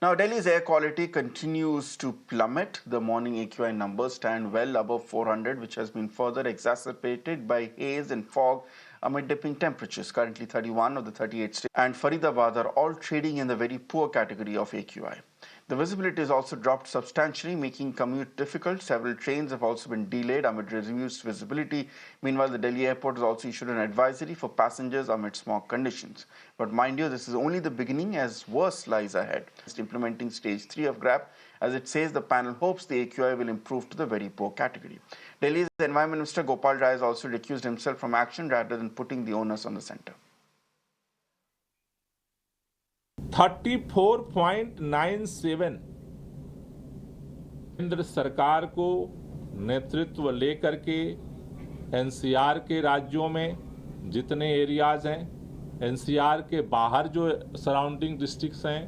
Now, Delhi's air quality continues to plummet. The morning AQI numbers stand well above 400, which has been further exacerbated by haze and fog amid dipping temperatures. Currently, 31 of the 38 states and Faridabad are all trading in the very poor category of AQI. The visibility has also dropped substantially, making commute difficult. Several trains have also been delayed amid reduced visibility. Meanwhile, the Delhi airport has also issued an advisory for passengers amid smog conditions. But mind you, this is only the beginning, as worse lies ahead. It's implementing stage 3 of GRAP. As it says, the panel hopes the AQI will improve to the very poor category. Delhi's Environment Minister Gopal Rai has also recused himself from action rather than putting the onus on the centre. 34.97 केंद्र सरकार को नेतृत्व लेकर के NCR के राज्यों में जितने एरियाज हैं, एनसीआर के बाहर जो सराउंडिंग डिस्ट्रिक्ट्स हैं,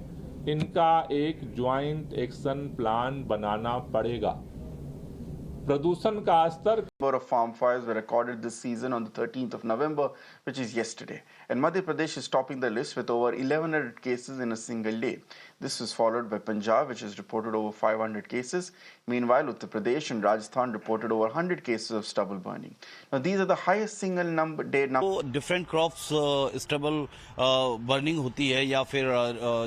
इनका एक ज्वाइंट एक्शन प्लान बनाना पड़ेगा। प्रदूषण का स्तर Number of farm fires were recorded this season on the 13th of November, which is yesterday. And Madhya Pradesh is topping the list with over 1,100 cases in a single day. This is followed by Punjab, which has reported over 500 cases. Meanwhile, Uttar Pradesh and Rajasthan reported over 100 cases of stubble burning. Now, these are the highest single number day numbers. Different crops stubble burning होती है या फिर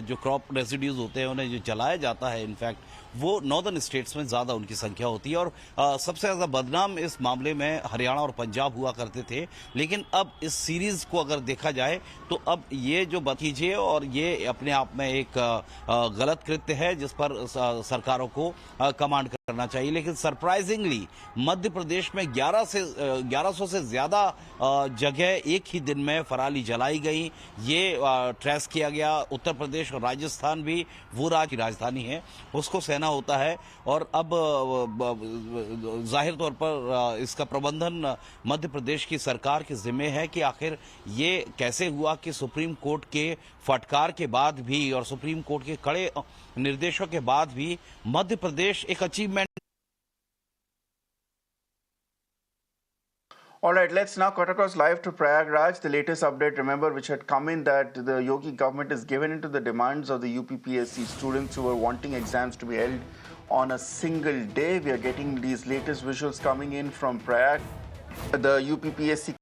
जो crop residues होते हैं उन्हें जो जलाया जाता है, इनफैक्ट वो नॉर्दर्न स्टेट्स में ज्यादा उनकी संख्या होती है। और सबसे ज्यादा बदनाम इस मामले में हरियाणा और पंजाब हुआ करते थे। लेकिन अब इस सीरीज को अगर देखा जाए तो अब ये जो बात कीजिए, और ये अपने आप में एक गलत कृत्य है जिस पर सरकारों को कमांड करना चाहिए। लेकिन सरप्राइजिंगली मध्य प्रदेश में 1100 से ज्यादा जगह एक ही दिन में पराली जलाई गई, ये ट्रेस किया गया। उत्तर प्रदेश और राजस्थान भी वो राज्य की राजधानी है, उसको सहना होता है। और अब जाहिर तौर पर इसका प्रबंधन मध्य प्रदेश की सरकार के जिम्मे है कि आखिर ये कैसे हुआ कि सुप्रीम कोर्ट के फटकार के बाद भी और सुप्रीम कोर्ट के कड़े निर्देशों के बाद भी मध्य प्रदेश एक achievement. All right, let's now cut across live to Prayagraj. The latest update, remember, which had come in that the Yogi government is given into the demands of the UPPSC students who were wanting exams to be held on a single day. We are getting these latest visuals coming in from Prayag. The UPPSC